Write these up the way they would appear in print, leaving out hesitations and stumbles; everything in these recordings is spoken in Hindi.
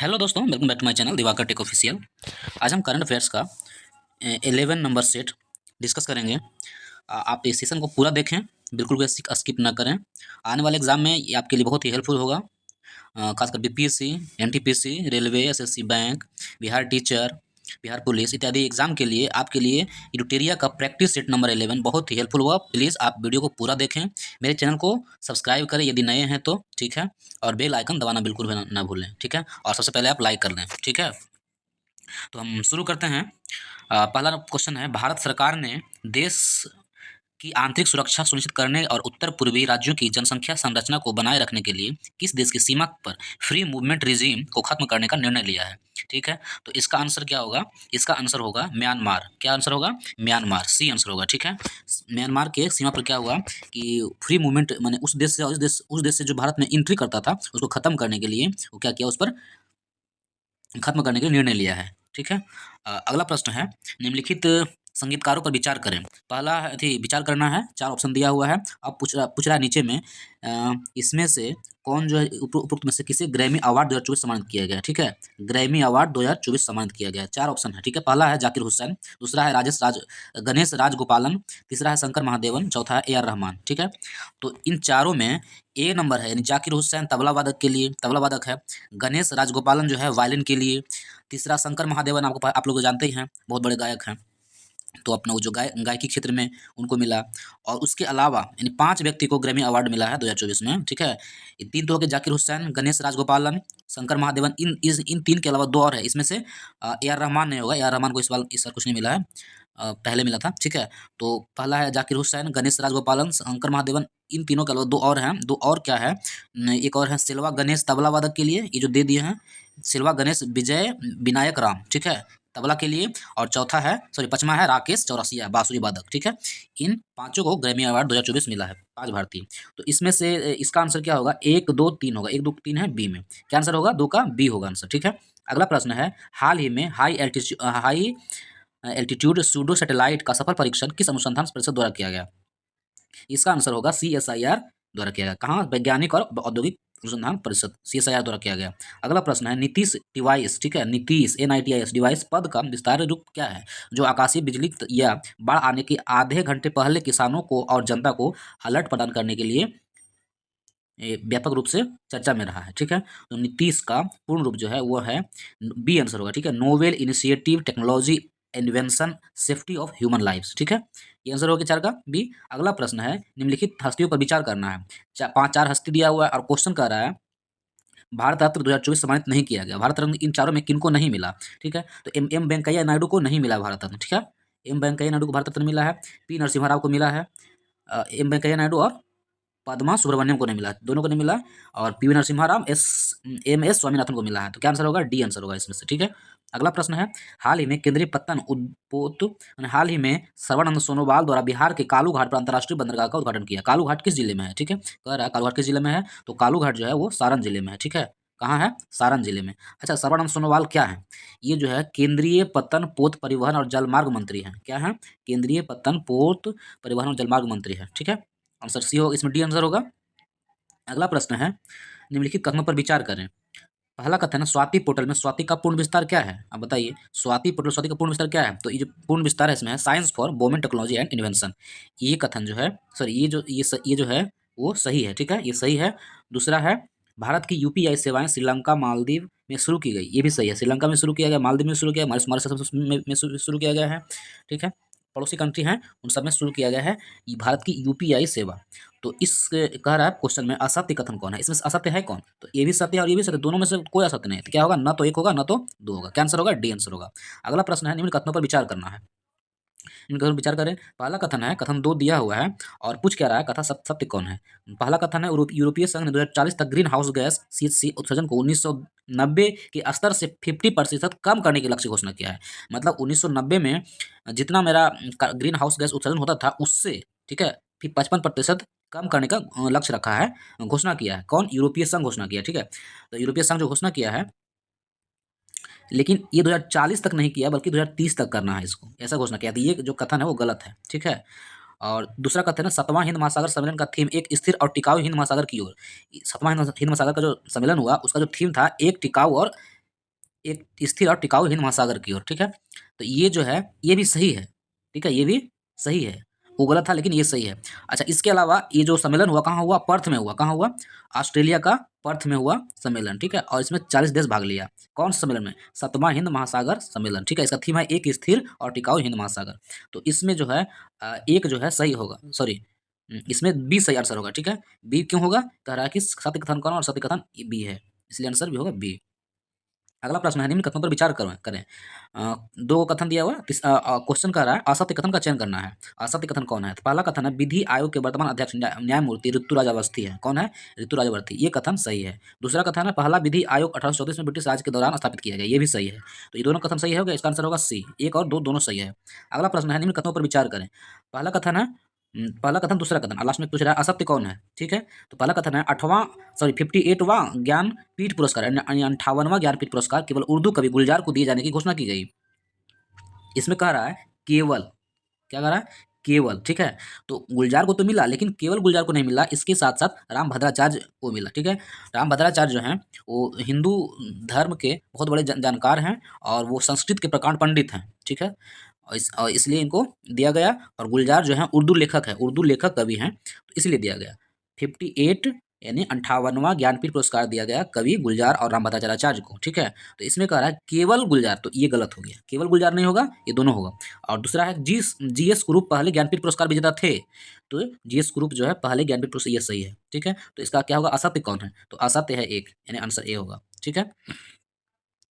हेलो दोस्तों, welcome back to my channel Divakar tech official. आज हम करंट अफेयर्स का 11 नंबर सेट डिस्कस करेंगे। आप इस सेशन को पूरा देखें, बिल्कुल भी स्किप ना करें। आने वाले एग्जाम में ये आपके लिए बहुत ही हेल्पफुल होगा। खासकर BPSC, NTPC, railway, SSC bank, Bihar teacher, Bihar police इत्यादि एग्जाम के लिए आपके लिए यूटेरिया का प्रैक्टिस सेट नंबर 11 बहुत ही हेल्पफुल होगा। प्लीज़ आप वीडियो को पूरा देखें, मेरे चैनल को सब्सक्राइब करें यदि नए हैं तो, ठीक है। और बेल आइकन दबाना बिल्कुल भी ना भूलें, ठीक है। और सबसे पहले आप लाइक कर दें, ठीक है। तो हम शुरू करते हैं। पहला क्वेश्चन है, भारत सरकार ने देश की आंतरिक सुरक्षा सुनिश्चित करने और उत्तर पूर्वी राज्यों की जनसंख्या संरचना को बनाए रखने के लिए किस देश की सीमा पर फ्री मूवमेंट रिजीम को खत्म करने का निर्णय लिया है? ठीक है, तो इसका आंसर क्या होगा? इसका आंसर होगा म्यांमार। क्या आंसर होगा? म्यांमार, सी आंसर होगा, ठीक है। म्यांमार के सीमा पर क्या हुआ कि फ्री मूवमेंट माने उस देश से उस देश से जो भारत में एंट्री करता था उसको खत्म करने के लिए वो क्या किया, उस पर खत्म करने के लिए निर्णय लिया है, ठीक है। अगला प्रश्न है, निम्नलिखित संगीतकारों पर विचार करें। पहला है थी विचार करना है, 4 ऑप्शन दिया हुआ है। अब पूछ रहा है नीचे में इसमें से कौन जो है उपरोक्त में से किसे ग्रैमी अवार्ड 2024 सम्मानित किया गया है, ठीक है। ग्रैमी अवार्ड 2024 सम्मानित किया गया है। 4 ऑप्शन है, ठीक है। पहला है जाकिर हुसैन, दूसरा है गणेश राजगोपालन, तीसरा है शंकर महादेवन, चौथा है ए आर रहमान, ठीक है। तो इन चारों में ए नंबर है यानी जाकिर हुसैन तबला वादक के लिए, तबला वादक है। गणेश राजगोपालन जो है वायलिन के लिए। तीसरा शंकर महादेवन आप लोग जानते ही हैं, बहुत बड़े गायक हैं, तो अपना वो जो गायकी क्षेत्र में उनको मिला। और उसके अलावा यानी 5 व्यक्ति को ग्रैमी अवार्ड मिला है 2024 में, ठीक है। ये 3 तो हो गए, जाकिर हुसैन, गणेश राजगोपालन, शंकर महादेवन। इन 3 के अलावा 2 और है, इसमें से ए आर रहमान नहीं होगा। ए आर रहमान को इस बार कुछ नहीं मिला है, पहले मिला था, ठीक है। तो पहला है जाकिर हुसैन, गणेश राजगोपालन, शंकर महादेवन। इन तीनों के अलावा 2 और हैं। 2 और क्या है, एक और है सिल्वा गणेश तबला वादक के लिए, ये जो दे दिए हैं सिल्वा गणेश विजय विनायक राम, ठीक है, तबला के लिए। और चौथा है पांचवा है राकेश चौरसिया, बांसुरी वादक, ठीक है। इन पांचों को ग्रैमी अवार्ड 2024 मिला है, 5 भारतीय। तो इसमें से इसका आंसर क्या होगा? 1 2 3 होगा। 1 2 3 है बी में। क्या आंसर होगा? 2 का बी होगा आंसर, ठीक है। अगला प्रश्न है, हाल ही में हाई एल्टीट्यूड सूडो सैटेलाइट का सफल परीक्षण किस अनुसंधान परिषद द्वारा किया गया? इसका आंसर होगा CSIR द्वारा किया गया। कहाँ? वैज्ञानिक और औद्योगिक अनुसंधान परिषद, CSIR द्वारा किया गया। अगला प्रश्न है, नीतीश डिवाइस, ठीक है, नीतीश NITIS डिवाइस पद का विस्तार रूप क्या है, जो आकाशीय बिजली या बाढ़ आने के आधे घंटे पहले किसानों को और जनता को अलर्ट प्रदान करने के लिए व्यापक रूप से चर्चा में रहा है, ठीक है। तो नीतीश का पूर्ण रूप जो है वो है, बी आंसर होगा, ठीक है, novel initiative technology invention safety of human lifes, ठीक है। ये आंसर होगा 4 का बी। अगला प्रश्न है, निम्नलिखित हस्तियों पर विचार करना है। 4 हस्ती दिया हुआ है और क्वेश्चन कर रहा है भारत रत्न 2024 सम्मानित नहीं किया गया। भारत रत्न इन चारों में किनको नहीं मिला, ठीक है। तो एम वेंकैया नायडू को नहीं मिला भारत रत्न, ठीक है। एम वेंकैया नायडू को भारत रत्न मिला है। पी नरसिम्हा राव को मिला है। एम वेंकैया नायडू और पद्मा सुब्रमण्यम को नहीं मिला, दोनों को नहीं मिला। और पी नरसिम्हा राव MS स्वामीनाथन को मिला है। तो क्या आंसर होगा? डी आंसर होगा इसमें से, ठीक है। अगला प्रश्न है, हाल ही में केंद्रीय पत्तन उद्पोत हाल ही में सर्बानंद सोनोवाल द्वारा बिहार के कालू घाट पर अंतर्राष्ट्रीय बंदरगाह का उद्घाटन किया। कालू घाट किस जिले में है, ठीक है, कह रहा है कालू घाट किस जिले में है, तो कालू घाट जो है वो सारण जिले में है, ठीक है। कहाँ है? सारण जिले में। अच्छा, सर्बानंद सोनोवाल क्या है? ये जो है केंद्रीय पत्तन पोत परिवहन और जलमार्ग मंत्री है। क्या है? केंद्रीय पत्तन पोत परिवहन और जलमार्ग मंत्री है, ठीक है। आंसर सी होगा, इसमें डी आंसर होगा। अगला प्रश्न है, निम्नलिखित कथनों पर विचार करें। पहला कथन है, स्वाति पोर्टल में स्वाति का पूर्ण विस्तार क्या है? अब बताइए, स्वाति पोर्टल स्वाति का पूर्ण विस्तार क्या है? तो ये जो पूर्ण विस्तार है इसमें है science for women technology and invention. ये कथन जो है, सॉरी ये जो है वो सही है, ठीक है, ये सही है। दूसरा है, भारत की UPI सेवाएं श्रीलंका मालदीव में शुरू की गई। ये भी सही है, श्रीलंका में शुरू किया गया, मालदीव में शुरू किया, मॉरिशस में शुरू किया गया है, ठीक है। पड़ोसी कंट्री हैं उन सब में शुरू किया गया है ये भारत की UPI सेवा। तो इस कह रहा है क्वेश्चन में असत्य कथन कौन है? इसमें से असत्य है कौन? तो ये भी सत्य है और ये भी सत्य, दोनों में से कोई असत्य नहीं है। तो क्या होगा? ना तो 1 होगा ना तो 2 होगा। क्या आंसर होगा? डी आंसर होगा। अगला प्रश्न है, निम्न कथनों पर विचार करना है। इन कथनों पर विचार करें। पहला कथन है, कथन 2 दिया हुआ है और पूछ क्या रहा है, कथा सत्य कौन है? पहला कथन है, यूरोपीय संघ ने 2040 तक ग्रीन हाउस गैस CHC उत्सर्जन को 1990 के स्तर से 50% कम करने की लक्ष्य घोषणा किया है। मतलब 1990 में जितना मेरा ग्रीन हाउस गैस उत्सर्जन होता था उससे, ठीक है, फिर 55% कम करने का लक्ष्य रखा है, घोषणा किया है। कौन? यूरोपीय संघ घोषणा किया, ठीक है। तो यूरोपीय संघ जो घोषणा किया है, लेकिन ये 2040 तक नहीं किया बल्कि 2030 तक करना है इसको, ऐसा घोषणा किया। तो ये जो कथन है वो गलत है, ठीक है। और दूसरा कथन है, 7वां हिंद महासागर सम्मेलन का थीम एक स्थिर और टिकाऊ हिंद महासागर की ओर। 7वां हिंद महासागर का जो सम्मेलन हुआ उसका जो थीम था एक टिकाऊ और एक स्थिर और टिकाऊ हिंद महासागर की ओर, ठीक है। तो ये जो है ये भी सही है, ठीक है, ये भी सही है। वो गलत था लेकिन ये सही है। अच्छा, इसके अलावा ये जो सम्मेलन हुआ कहाँ हुआ? पर्थ में हुआ। कहाँ हुआ? ऑस्ट्रेलिया का पर्थ में हुआ सम्मेलन, ठीक है। और इसमें 40 देश भाग लिया। कौन से सम्मेलन में? 7वां हिंद महासागर सम्मेलन, ठीक है। इसका थीम है एक स्थिर और टिकाऊ हिंद महासागर। तो इसमें जो है एक जो है सही होगा, सॉरी, इसमें बी सही आंसर होगा, ठीक है। बी क्यों होगा? कह रहा है कि सत्य कथन कौन और सत्य कथन बी है, इसलिए आंसर भी होगा बी। अगला प्रश्न है, निम्न कथनों पर विचार करें। दो कथन दिया हुआ है, क्वेश्चन कह रहा है असत्य कथन का चयन करना है। असत्य कथन कौन है? तो पहला कथन है विधि आयोग के वर्तमान अध्यक्ष न्यायमूर्ति ऋतुराज अवस्थी है। कौन है? ऋतुराज अवस्थी। ये कथन सही है। दूसरा कथन है पहला विधि आयोग 1834 में ब्रिटिश राज के दौरान स्थापित किया गया। ये भी सही है। तो ये दोनों कथन सही होगा, इसका आंसर होगा सी। एक और दो दोनों सही है। अगला प्रश्न है, निम्न कथनों पर विचार करें। पहला कथन है पहला कथन दूसरा कथन, लास्ट में पूछ रहा है असत्य कौन है, ठीक है। तो पहला कथन है 58वां ज्ञानपीठ पुरस्कार यानी 58वां ज्ञानपीठ पुरस्कार केवल उर्दू कवि गुलजार को दिए जाने की घोषणा की गई। इसमें कह रहा है केवल, क्या कह रहा है? केवल, ठीक है। तो गुलजार को तो मिला, लेकिन केवल गुलजार को नहीं मिला, इसके साथ साथ रामभद्राचार्य को मिला, ठीक है। रामभद्राचार्य जो हैं वो हिंदू धर्म के बहुत बड़े जानकार हैं और वो संस्कृत के प्रकांड पंडित हैं, ठीक है। और इसलिए इनको दिया गया। और गुलजार जो है उर्दू लेखक है, उर्दू लेखक कवि हैं, तो इसलिए दिया गया। 58 यानी 58वां ज्ञानपीठ पुरस्कार दिया गया कवि गुलजार और रामभद्राचार्य को, ठीक है। तो इसमें कह रहा है केवल गुलजार, तो ये गलत हो गया, केवल गुलजार नहीं होगा, ये दोनों होगा। और दूसरा है जीएस कुरूप पहले ज्ञानपीठ पुरस्कार विजेता थे। तो जीएस कुरूप जो है पहले ज्ञानपीठ पुरस्कार, ये सही है, ठीक है। तो इसका क्या होगा? असत्य कौन है? तो असत्य है एक, यानी आंसर ए होगा, ठीक है।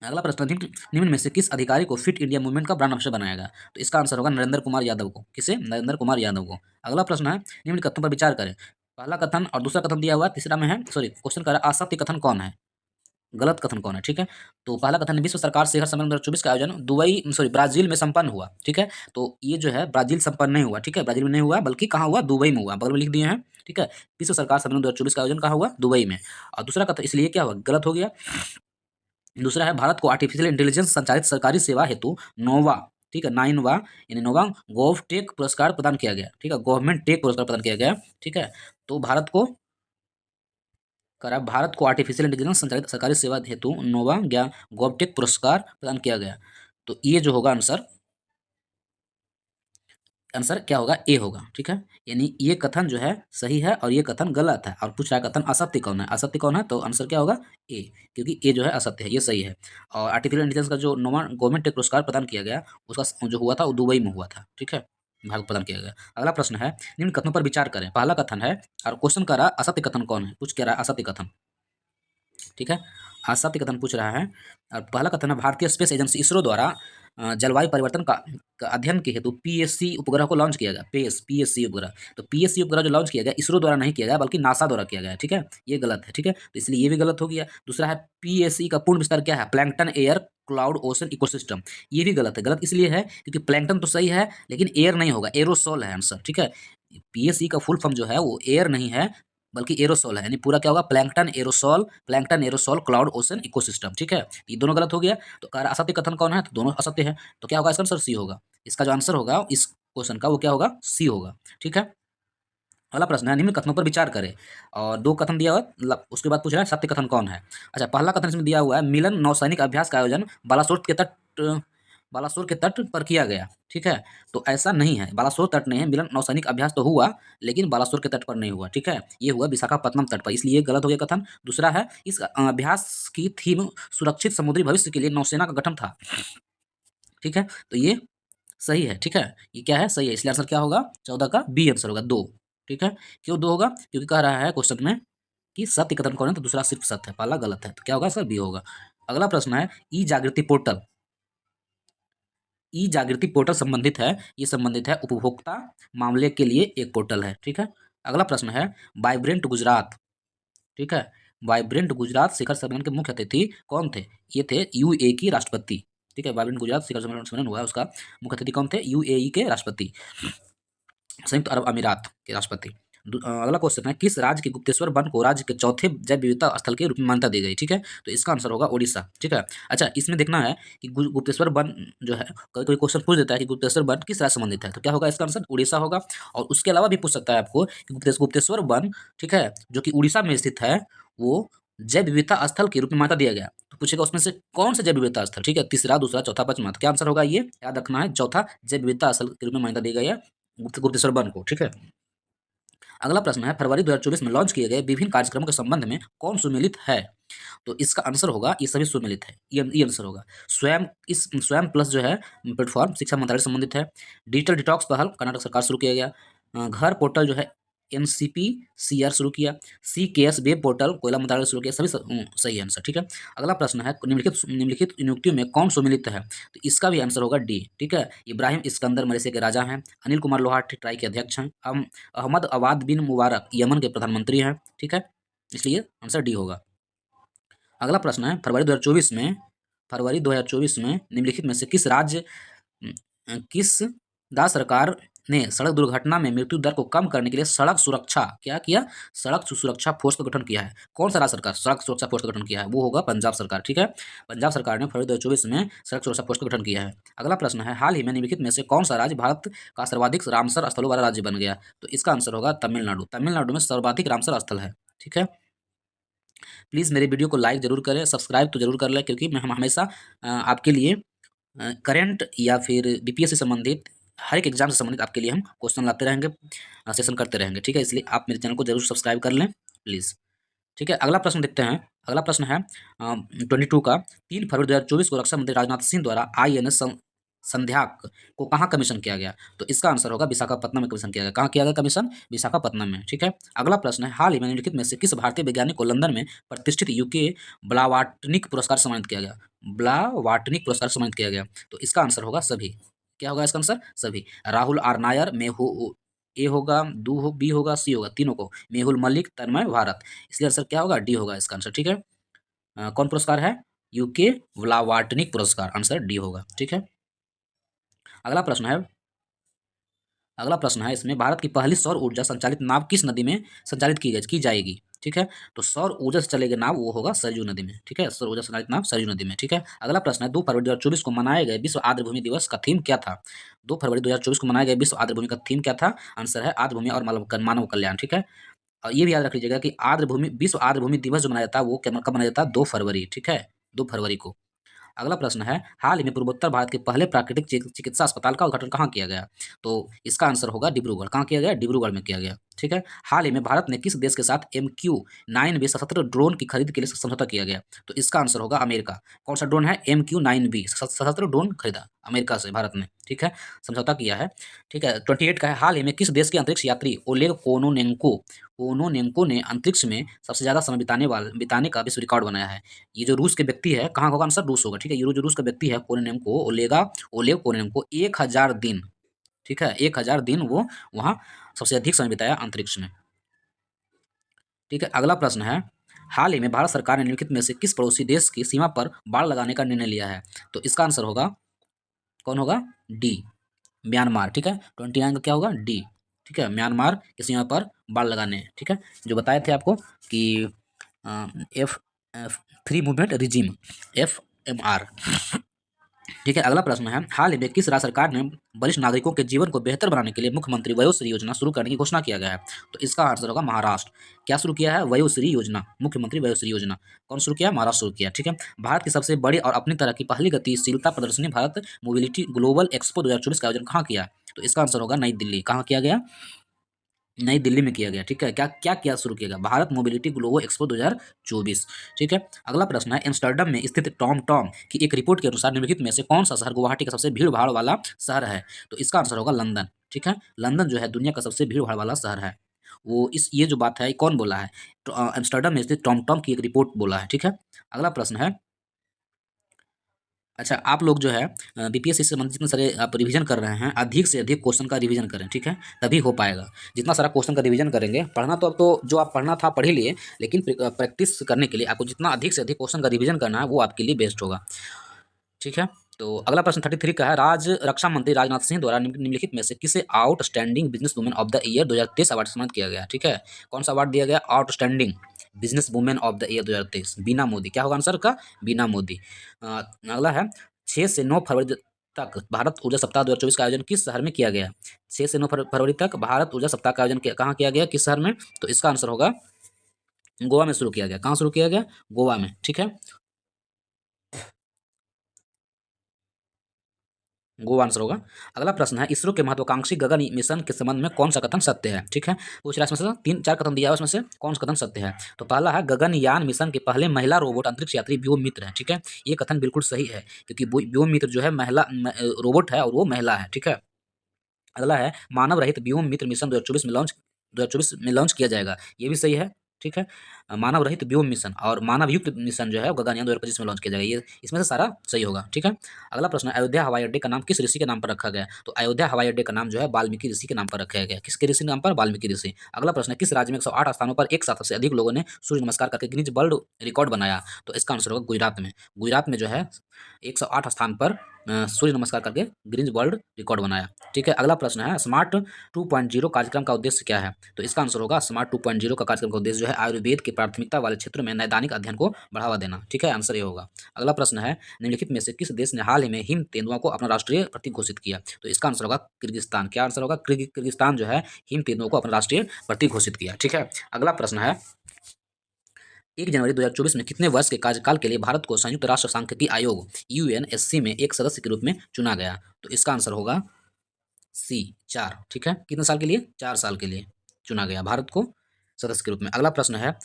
अगला प्रश्न, निम्न में से किस अधिकारी को फिट इंडिया मूवमेंट का ब्रांड एम्बेसडर बनाया गया? तो इसका आंसर होगा नरेंद्र कुमार यादव को। किसे? नरेंद्र कुमार यादव को। अगला प्रश्न है, निम्न कथनों पर विचार करें। पहला कथन और दूसरा कथन दिया हुआ है, तीसरा में है, सॉरी, क्वेश्चन कर रहा है असत्य कथन कौन है, गलत कथन कौन है, ठीक है। तो पहला कथन, विश्व सरकार शिखर सम्मेलन 2024 का आयोजन ब्राजील में संपन्न हुआ, ठीक है। तो ये जो है ब्राजील संपन्न नहीं हुआ, ठीक है, ब्राजील में नहीं हुआ, बल्कि कहाँ हुआ? दुबई में हुआ, बगल में लिख दिए हैं, ठीक है। विश्व सरकार सम्मेलन 2024 का आयोजन कहाँ हुआ? दुबई में। और दूसरा कथन इसलिए क्या हुआ? गलत हो गया। दूसरा है भारत को आर्टिफिशियल इंटेलिजेंस संचालित सरकारी सेवा हेतु नोवा, ठीक है, 9वां यानी नोवा गोवटेक पुरस्कार प्रदान किया गया, ठीक है, गवर्नमेंट टेक पुरस्कार प्रदान किया गया, ठीक है। तो भारत को आर्टिफिशियल इंटेलिजेंस संचालित सरकारी सेवा हेतु नोवा गोवटेक पुरस्कार प्रदान किया गया। तो ये जो होगा आंसर, आंसर क्या होगा? ए होगा, ठीक है। यानी ये कथन जो है सही है और ये कथन गलत है। और पूछ रहा है कथन असत्य कौन है? असत्य कौन है? तो आंसर क्या होगा? ए, क्योंकि ए जो है असत्य है, ये सही है। और आर्टिफिशियल इंटेलिजेंस का जो नोवा गवर्नमेंट टेक पुरस्कार प्रदान किया गया, उसका जो हुआ था वो दुबई में हुआ था, ठीक है, भारत को प्रदान किया गया। अगला प्रश्न है, निम्न कथनों पर विचार करें। पहला कथन है, और क्वेश्चन कर रहा है असत्य कथन कौन है, पूछ क्या रहा है? असत्य कथन, ठीक है। असत्य कथन पूछ रहा है। और पहला कथन है भारतीय स्पेस एजेंसी इसरो द्वारा जलवायु परिवर्तन का अध्ययन के हेतु पीएससी उपग्रह को लॉन्च किया गया। पीएससी उपग्रह, तो पीएससी उपग्रह जो लॉन्च किया गया इसरो द्वारा नहीं किया गया बल्कि नासा द्वारा किया गया, ठीक है। ये गलत है, ठीक है, तो इसलिए ये भी गलत हो गया। दूसरा है पीएससी का पूर्ण विस्तार क्या है? Plankton air cloud ocean ecosystem. ये भी गलत है। गलत इसलिए है क्योंकि प्लैंकटन तो सही है लेकिन एयर नहीं होगा, एरोसोल है आंसर, ठीक है। पीएससी का फुल फॉर्म जो है वो एयर नहीं है बल्कि एरोसोल है, यानी पूरा क्या होगा? Plankton aerosol cloud ocean ecosystem, ठीक है। ये दोनों गलत हो गया। तो असत्य कथन कौन है? तो दोनों असत्य है। तो क्या होगा इसका आंसर? सी होगा। इसका जो आंसर होगा इस क्वेश्चन का वो क्या होगा? सी होगा, ठीक है। अगला प्रश्न है, निम्न कथनों पर विचार करें। और दो कथन दिया हुआ, उसके बाद पूछ रहा है सत्य कथन कौन है। अच्छा, पहला कथन इसमें दिया हुआ है मिलन नौसैनिक अभ्यास का आयोजन बालासोर के तट पर किया गया, ठीक है। तो ऐसा नहीं है, बालासोर तट नहीं है, मिलन नौसैनिक अभ्यास तो हुआ लेकिन बालासोर के तट पर नहीं हुआ, ठीक है। ये हुआ विशाखापत्तनम तट पर, इसलिए गलत हो गया कथन। दूसरा है इस अभ्यास की थीम सुरक्षित समुद्री भविष्य के लिए नौसेना का गठन था, ठीक है। तो ये सही है, ठीक है, ये क्या है? सही है, इसलिए आंसर क्या होगा? 14 का बी आंसर होगा, 2, ठीक है। क्यों 2 होगा? क्योंकि कह रहा है क्वेश्चन में कि सत्य कथन कौन है, तो दूसरा सिर्फ सत्य है, पहला गलत है, तो क्या होगा सर? बी होगा। अगला प्रश्न है, ई जागृति पोर्टल संबंधित है, ये संबंधित है उपभोक्ता मामले के लिए एक पोर्टल है, ठीक है। अगला प्रश्न है, वाइब्रेंट गुजरात, ठीक है, वाइब्रेंट गुजरात शिखर सम्मेलन के मुख्य अतिथि कौन थे? ये थे यूएई की राष्ट्रपति, ठीक है। वाइब्रेंट गुजरात शिखर सम्मेलन हुआ है, उसका मुख्य अतिथि कौन थे? यूएई के राष्ट्रपति, संयुक्त अरब अमीरात के राष्ट्रपति। अगला क्वेश्चन है, किस राज्य के गुप्तेश्वर वन को राज्य के चौथे जैव विविधता स्थल के रूप में मान्यता दी गई, ठीक है। तो इसका आंसर होगा ओडिशा, ठीक है। अच्छा, इसमें देखना है कि गुप्तेश्वर वन जो है, कोई कोई क्वेश्चन पूछ देता है कि गुप्तेश्वर वन किस राज्य से संबंधित है, तो क्या होगा इसका आंसर? उड़ीसा होगा। और उसके अलावा भी पूछ सकता है आपको कि गुप्तेश्वर वन, ठीक है, जो कि उड़ीसा में स्थित है, वो जैव विविधता स्थल के रूप में मान्यता दिया गया। तो पूछेगा उसमें से कौन सा जैव विविधता स्थल, ठीक है, तीसरा, दूसरा, चौथा, पांचवा। तो क्या आंसर होगा, ये याद रखना है, चौथा जैव विविधता स्थल के रूप में मान्यता दी गई है गुप्तेश्वर वन को, ठीक है। अगला प्रश्न है, फरवरी 2024 में लॉन्च किए गए विभिन्न कार्यक्रमों के संबंध में कौन सुमेलित है। तो इसका आंसर होगा, ये सभी सुमेलित है, ये आंसर होगा। स्वयं प्लस जो है प्लेटफॉर्म शिक्षा मंत्रालय से संबंधित है। डिजिटल डिटॉक्स पहल कर्नाटक सरकार शुरू किया गया। घर पोर्टल जो है NCPCR शुरू किया। CKS वेब पोर्टल कोयला मंत्रालय शुरू किया। सभी सही आंसर, ठीक है। अगला प्रश्न है, निम्नलिखित नियुक्तियों में कौन सम्मिलित है। तो इसका भी आंसर होगा डी, ठीक है। इब्राहिम इस्कंदर मलेशिया के राजा हैं। अनिल कुमार लोहार ट्राई के अध्यक्ष हैं। अहमद अवाद बिन मुबारक यमन के प्रधानमंत्री हैं, ठीक है, इसलिए आंसर डी होगा। अगला प्रश्न है, फरवरी 2024 में निम्नलिखित में से किस राज्य सरकार ने सड़क दुर्घटना में मृत्यु दर को कम करने के लिए सड़क सुरक्षा क्या किया, सड़क सुरक्षा फोर्स का गठन किया है। कौन सा राज्य सरकार सड़क सुरक्षा फोर्स का गठन किया है, वो होगा पंजाब सरकार, ठीक है। पंजाब सरकार ने फरवरी 2024 में सड़क सुरक्षा फोर्स का गठन किया है। अगला प्रश्न है, हाल ही में निम्नलिखित में से कौन सा राज्य भारत का सर्वाधिक रामसर स्थलों वाला राज्य बन गया। तो इसका आंसर होगा तमिलनाडु। तमिलनाडु में सर्वाधिक रामसर स्थल है, ठीक है। प्लीज़ मेरे वीडियो को लाइक जरूर करें, सब्सक्राइब तो जरूर कर लें, क्योंकि मैं हम हमेशा आपके लिए करंट या फिर BPS से संबंधित हर एक एग्जाम से संबंधित आपके लिए हम क्वेश्चन लाते रहेंगे, सेशन करते रहेंगे, ठीक है। इसलिए आप मेरे चैनल को जरूर सब्सक्राइब कर लें प्लीज़, ठीक है। अगला प्रश्न देखते हैं। अगला प्रश्न है 22 का, 3 फरवरी 2024 को रक्षा मंत्री राजनाथ सिंह द्वारा INS संध्याक को कहाँ कमीशन किया गया। तो इसका आंसर होगा विशाखापट्टनम में कमीशन किया गया। कहाँ किया गया कमीशन, विशाखापट्टनम में, ठीक है। अगला प्रश्न है, हाल ही में निम्नलिखित में से किस भारतीय वैज्ञानिक को लंदन में प्रतिष्ठित UK ब्लावाटनिक पुरस्कार सम्मानित किया गया। ब्लावाटनिक पुरस्कार सम्मानित किया गया। तो इसका आंसर होगा सभी। क्या होगा इसका आंसर, सभी। राहुल R नायर, मेहू ए होगा, बी होगा, सी होगा, तीनों को। मेहुल मलिक, तन्मय भारत, इसलिए आंसर क्या होगा, डी होगा इसका आंसर, ठीक है। कौन पुरस्कार है, UK ब्लावाटनिक पुरस्कार, आंसर डी होगा, ठीक है। अगला प्रश्न है इसमें, भारत की पहली सौर ऊर्जा संचालित नाव किस नदी में संचालित की जाएगी, ठीक है। तो सौर ऊर्जा से चलेगी नाव, वो होगा सरयू नदी में, ठीक है। सौर ऊर्जा संचालित नाव सरयू नदी में, ठीक है। अगला प्रश्न है, 2 फरवरी 2024 को मनाए गए विश्व आर्द्रभूमि दिवस का थीम क्या था। 2 फरवरी 2024 को मनाए गए विश्व आर्द्रभूमि का थीम क्या था, आंसर है आर्द्रभूमि और मानव कल्याण, ठीक है। और ये भी याद रख लीजिएगा कि विश्व आर्द्रभूमि दिवस जो मनाया जाता है वो कब मनाया जाता है, 2 फरवरी, ठीक है, 2 फरवरी को। अगला प्रश्न है, हाल ही में पूर्वोत्तर भारत के पहले प्राकृतिक चिकित्सा अस्पताल का उद्घाटन कहाँ किया गया। तो इसका आंसर होगा डिब्रूगढ़। कहाँ किया गया, डिब्रूगढ़ में किया गया, ठीक है। हाल ही में भारत ने किस देश के साथ MQ-9B सशस्त्र ड्रोन की खरीद के लिए समझौता किया गया। तो इसका आंसर होगा अमेरिका। कौन सा ड्रोन है, MQ-9B सशस्त्र ड्रोन खरीदा अमेरिका से भारत ने, ठीक है, समझौता किया है, ठीक है। 28 का है, हाल ही में किस देश के अंतरिक्ष यात्री ओलेग कोनोनेंको ने अंतरिक्ष में सबसे ज्यादा समय बिताने का विश्व रिकॉर्ड बनाया है। ये जो रूस के व्यक्ति है, कहाँ होगा आंसर, रूस होगा, ठीक है। ये जो रूस का व्यक्ति है ओलेग कोनोनेंको 1000 दिन, ठीक है, 1000 दिन वो वहाँ सबसे अधिक समय बिताया अंतरिक्ष में, ठीक है। अगला प्रश्न है, हाल ही में भारत सरकार ने निम्नलिखित में से किस पड़ोसी देश की सीमा पर बाड़ लगाने का निर्णय लिया है। तो इसका आंसर होगा, कौन होगा, डी, म्यांमार, ठीक है। 29 का क्या होगा, डी, ठीक है, म्यांमार की सीमा पर बाड़ लगाने, ठीक है, जो बताए थे आपको कि फ्री मूवमेंट रिजीम, FMR, ठीक है। अगला प्रश्न है, हाल ही में किस राज्य सरकार ने वरिष्ठ नागरिकों के जीवन को बेहतर बनाने के लिए मुख्यमंत्री वयोश्री योजना शुरू करने की घोषणा किया गया है। तो इसका आंसर होगा महाराष्ट्र। क्या शुरू किया है, वयोश्री योजना, मुख्यमंत्री वयोश्री योजना कौन शुरू किया, महाराष्ट्र शुरू किया, ठीक है। भारत की सबसे बड़ी और अपनी तरह की पहली गतिशीलता प्रदर्शनी भारत मोबिलिटी ग्लोबल एक्सपो 2024 का आयोजन कहाँ किया। तो इसका आंसर होगा नई दिल्ली। कहाँ किया गया, नई दिल्ली में किया गया, ठीक है। क्या शुरू किया गया, भारत मोबिलिटी ग्लोबल एक्सपो 2024, ठीक है। अगला प्रश्न है, एम्स्टर्डम में स्थित टॉम की एक रिपोर्ट के अनुसार निम्नलिखित में से कौन सा शहर गुवाहाटी का सबसे भीड़ भाड़ वाला शहर है। तो इसका आंसर होगा लंदन, ठीक है। लंदन जो है दुनिया का सबसे भीड़ भाड़ वाला शहर है। ये जो बात है कौन बोला है, तो एम्स्टर्डम में स्थित टॉम की एक रिपोर्ट बोला है, ठीक है। अगला प्रश्न है, अच्छा आप लोग जो है BPSC से संबंधित जितने सारे आप रिवीजन कर रहे हैं, अधिक से अधिक क्वेश्चन का रिवीजन करें, ठीक है, तभी हो पाएगा। जितना सारा क्वेश्चन का रिवीजन करेंगे, पढ़ना तो अब तो जो आप पढ़ना था पढ़ ही लिए, लेकिन प्रैक्टिस करने के लिए आपको जितना अधिक से अधिक क्वेश्चन का रिवीजन करना है वो आपके लिए बेस्ट होगा, ठीक है। तो अगला प्रश्न 33 का है, रक्षा मंत्री राजनाथ सिंह द्वारा निम्नलिखित में से किसे outstanding business women of the year 2023 award सम्मानित किया गया, ठीक है। कौन सा अवार्ड दिया गया, outstanding business women of the year 2023, बीना मोदी। क्या होगा आंसर का, बीना मोदी। अगला है, 6 से 9 फरवरी तक भारत ऊर्जा सप्ताह 2024 का आयोजन किस शहर में किया गया। 6 से 9 फरवरी तक भारत ऊर्जा सप्ताह का आयोजन कहाँ किया गया, किस शहर में। तो इसका आंसर होगा गोवा में शुरू किया गया। कहाँ शुरू किया गया? गोवा में, ठीक है, गोवा आंसर होगा। अगला प्रश्न है, इसरो के महत्वाकांक्षी गगन मिशन के संबंध में कौन सा कथन सत्य है? ठीक है, पूछ रहा है इसमें से तीन चार कथन दिया है, उसमें से कौन सा कथन सत्य है? तो पहला है, गगनयान मिशन के पहले महिला रोबोट अंतरिक्ष यात्री व्योम मित्र है। ठीक है, ये कथन बिल्कुल सही है, क्योंकि व्योम मित्र जो है महिला रोबोट है और वो महिला है। ठीक है, अगला है, मानव रहित व्योम मित्र मिशन 2024 में लॉन्च किया जाएगा। ये भी सही है। ठीक है, मानव रहित व्योम मिशन और मानव युक्त मिशन जो है गगनयान 2025 में लॉन्च किया जाएगा। ये इसमें से सारा सही होगा। ठीक है, अगला प्रश्न है, अयोध्या हवाई अड्डे का नाम किस ऋषि के नाम पर रखा गया? तो अयोध्या हवाई अड्डे का नाम जो है वाल्मीकि ऋषि के नाम पर रखा गया। किसके ऋषि नाम पर? वाल्मीकि ऋषि। अगला प्रश्न है, किस राज्य में 108 स्थानों पर एक साथ सबसे अधिक लोगों ने सूर्य नमस्कार करके गिनीज वर्ल्ड रिकॉर्ड बनाया? तो इसका आंसर होगा गुजरात में। गुजरात में जो है 108 स्थान पर सूर्य नमस्कार करके गिनीज वर्ल्ड रिकॉर्ड बनाया। ठीक है, अगला प्रश्न है, स्मार्ट 2.0 कार्यक्रम का उद्देश्य क्या है? तो इसका आंसर होगा स्मार्ट 2.0 का कार्यक्रम का उद्देश्य जो है आयुर्वेद के प्राथमिकता वाले क्षेत्रों में नैदानिक अध्ययन को बढ़ावा देना। ठीक है, आंसर ये होगा। अगला प्रश्न है, निम्नलिखित में से किस देश ने हाल ही में हिम तेंदुआ को अपना राष्ट्रीय प्रतीक घोषित किया? तो इसका आंसर होगा किर्गिस्तान। क्या आंसर होगा? किर्गिस्तान जो है हिम तेंदुआ को अपना राष्ट्रीय प्रतीक घोषित किया। ठीक है, अगला प्रश्न है, 1 जनवरी 2024 में कितने वर्ष के कार्यकाल के लिए भारत को संयुक्त राष्ट्र सांख्यिकी आयोग यूएनएससी में एक सदस्य के रूप में चुना गया? तो इसका आंसर होगा सी 4। ठीक है, कितने साल के लिए? 4 साल के लिए चुना गया भारत को सदस्य के रूप में। अगला प्रश्न है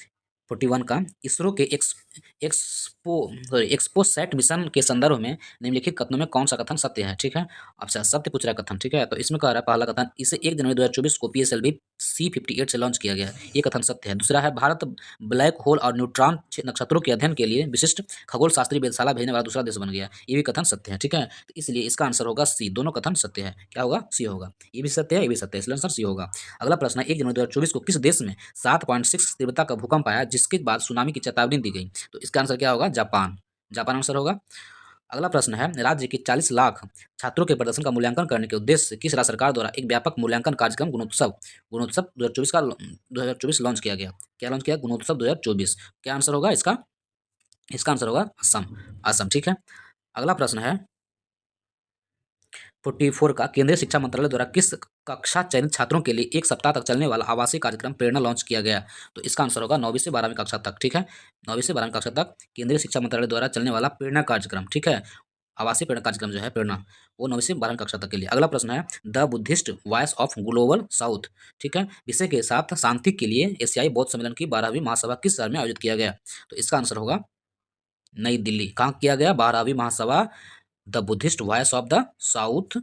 41 का, इसरो के एक्सपोसैट मिशन के संदर्भ में निम्नलिखित कथनों में कौन सा कथन सत्य है? ठीक है, अच्छा सत्य पूछ रहा है कथन। ठीक है, तो इसमें कह रहा है पहला कथन, इसे 1 जनवरी 2024 को PSLV C58 से लॉन्च किया गया। ये कथन सत्य है। दूसरा है, भारत ब्लैक होल और न्यूट्रॉन नक्षत्रों के अध्ययन के लिए विशिष्ट खगोल शास्त्री वेधशाला भेजने वाला दूसरा देश बन गया। ये भी कथन सत्य है। ठीक है, तो इसलिए इसका आंसर होगा सी। दोनों कथन सत्य है। क्या होगा? सी होगा। ये भी सत्य है, ये भी सत्य है, इसलिए आंसर सी होगा। अगला प्रश्न है, 1 जनवरी 2024 को किस देश में 7.6 तीव्रता का भूकंप आया जिसके बाद सुनामी की चेतावनी दी गई? तो इसका आंसर क्या होगा? जापान। जापान आंसर होगा। अगला प्रश्न है, राज्य के 40 लाख छात्रों के प्रदर्शन का मूल्यांकन करने के उद्देश्य से किस राज्य सरकार द्वारा एक व्यापक मूल्यांकन कार्यक्रम गुणोत्सव गुणोत्सव 2024 लॉन्च किया गया? क्या लॉन्च किया? गुणोत्सव 2024। क्या आंसर होगा इसका? इसका आंसर होगा असम। असम। ठीक है, अगला प्रश्न है 44 का, केंद्रीय शिक्षा मंत्रालय द्वारा किस कक्षा चयनित छात्रों के लिए 1 सप्ताह तक चलने वाला आवासीय कार्यक्रम प्रेरणा लॉन्च किया गया? तो इसका आंसर होगा 9वीं से 12वीं कक्षा तक। ठीक है, 9वीं से 12वीं कक्षा तक केंद्रीय शिक्षा मंत्रालय द्वारा चलने वाला प्रेरणा कार्यक्रम। ठीक है, आवासीय प्रेरणा कार्यक्रम जो है प्रेरणा, वो 9वीं से 12वीं कक्षा तक के लिए। अगला प्रश्न है, the Buddhist voice of global south, ठीक है, विषय के साथ शांति के लिए एशियाई बौद्ध सम्मेलन की 12वीं महासभा किस शहर में आयोजित किया गया? तो इसका आंसर होगा नई दिल्ली। कहाँ किया गया? 12वीं महासभा the Buddhist voice of the south.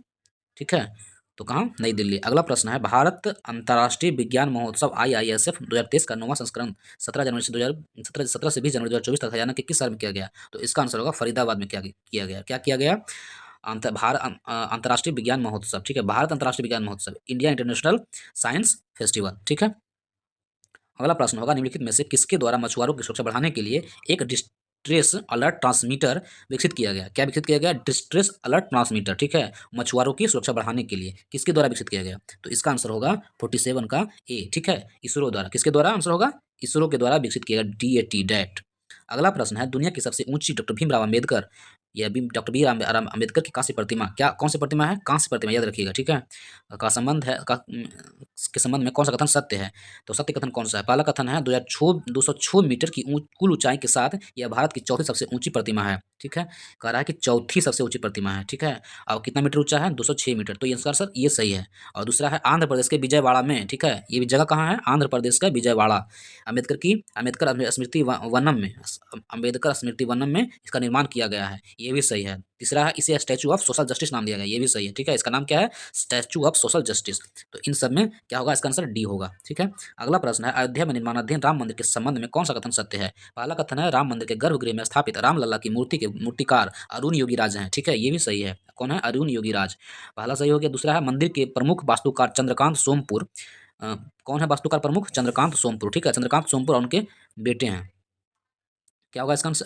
ठीक है, तो कहाँ? नई दिल्ली। अगला प्रश्न है, भारत अंतर्राष्ट्रीय विज्ञान महोत्सव IISF 2023 का 9वां संस्करण 17 से 20 जनवरी 2024 तक हरियाणा के किस शहर में किया गया? तो इसका आंसर होगा फरीदाबाद में किया गया। क्या किया गया? अंतर्राष्ट्रीय विज्ञान महोत्सव। ठीक है, भारत अंतर्राष्ट्रीय विज्ञान महोत्सव, इंडिया इंटरनेशनल साइंस फेस्टिवल। ठीक है, अगला प्रश्न होगा, निम्नलिखित में से किसके द्वारा मछुआरों की सुरक्षा बढ़ाने के लिए एक डिस्ट्रेस अलर्ट ट्रांसमीटर विकसित किया गया? क्या विकसित किया गया? Distress alert transmitter. ठीक है, मछुआरों की सुरक्षा बढ़ाने के लिए किसके द्वारा विकसित किया गया? तो इसका आंसर होगा 47 का ए। ठीक है, इसरो द्वारा। किसके द्वारा? आंसर होगा इसरो के द्वारा विकसित किया गया, DAT डैट। अगला प्रश्न है, दुनिया की सबसे ऊंची डॉक्टर भीमराव अम्बेडकर, यह भी डॉक्टर बी आर अम्बेडकर की कांस्य प्रतिमा, क्या कौन सी प्रतिमा है? कांस्य प्रतिमा, याद रखिएगा। ठीक है, का संबंध है के संबंध में कौन सा कथन सत्य है? तो सत्य कथन कौन सा है? पहला कथन है, 206 मीटर की कुल ऊंचाई के साथ यह भारत की चौथी सबसे ऊंची प्रतिमा है। ठीक है, कह रहा है कि चौथी सबसे ऊंची प्रतिमा है। ठीक है, और कितना मीटर ऊंचा है? 206 मीटर। तो ये आंसर सर ये सही है। और दूसरा है, आंध्र प्रदेश के विजयवाड़ा में। ठीक है, ये भी जगह कहाँ है? आंध्र प्रदेश का विजयवाड़ा। अम्बेडकर स्मृति वनम में, अम्बेडकर स्मृति वनम में इसका निर्माण किया गया है। ये भी सही है। तीसरा है, इसे स्टैचू ऑफ सोशल जस्टिस नाम दिया गया। ये भी सही है। ठीक है, इसका नाम क्या है? Statue of social justice. तो इन सब में क्या होगा? इसका आंसर डी होगा। ठीक है, अगला प्रश्न है, अयोध्या में निर्माणाधीन राम मंदिर के संबंध में कौन सा कथन सत्य है? पहला कथन है, राम मंदिर के गर्भगृह में स्थापित रामलला की मूर्ति के मूर्तिकार अरुण योगी राज हैं। ठीक है, ये भी सही है। कौन है? अरुण योगी राज। पहला सही हो गया। दूसरा है, मंदिर के प्रमुख वास्तुकार चंद्रकांत सोमपुर। कौन है वास्तुकार प्रमुख? चंद्रकांत सोमपुर। ठीक है, चंद्रकांत सोमपुर और उनके बेटे हैं। क्या होगा इसका आंसर?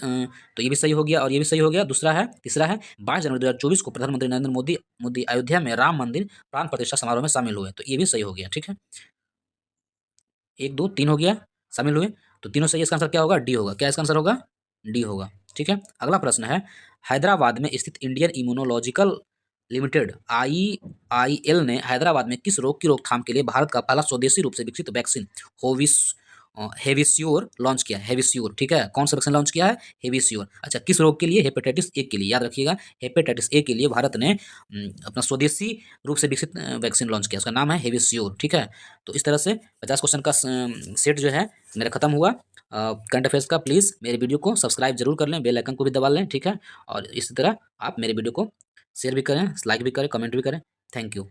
तो ये भी सही हो गया और ये भी सही हो गया। दूसरा है, तीसरा है, 22 जनवरी 2024 को प्रधानमंत्री नरेंद्र मोदी अयोध्या में राम मंदिर प्राण प्रतिष्ठा समारोह में शामिल हुए। तो ये भी सही हो गया। ठीक है, 1 2 3 हो गया, शामिल हुए। तो तीनों सही। इसका आंसर क्या होगा? डी होगा। क्या इसका आंसर होगा? डी होगा। ठीक है, अगला प्रश्न है, हैदराबाद में स्थित इंडियन इम्यूनोलॉजिकल लिमिटेड IIL ने हैदराबाद में किस रोग की रोकथाम के लिए भारत का पहला स्वदेशी रूप से विकसित वैक्सीन हेविस्योर लॉन्च किया है, हेविस्योर, ठीक है। कौन सा वैक्सीन लॉन्च किया है? हेविस्योर। अच्छा, किस रोग के लिए? हेपेटाइटिस ए के लिए, याद रखिएगा। हेपेटाइटिस ए के लिए भारत ने अपना स्वदेशी रूप से विकसित वैक्सीन लॉन्च किया, उसका नाम है हेविस्योर, ठीक है। तो इस तरह से 50 क्वेश्चन का सेट जो है मेरा खत्म हुआ करंट अफेयर्स का। प्लीज़ मेरे वीडियो को सब्सक्राइब जरूर कर लें, बेल आइकन को भी दबा लें, ठीक है। और इसी तरह आप मेरे वीडियो को शेयर भी करें, लाइक भी करें, कमेंट भी करें। Thank you.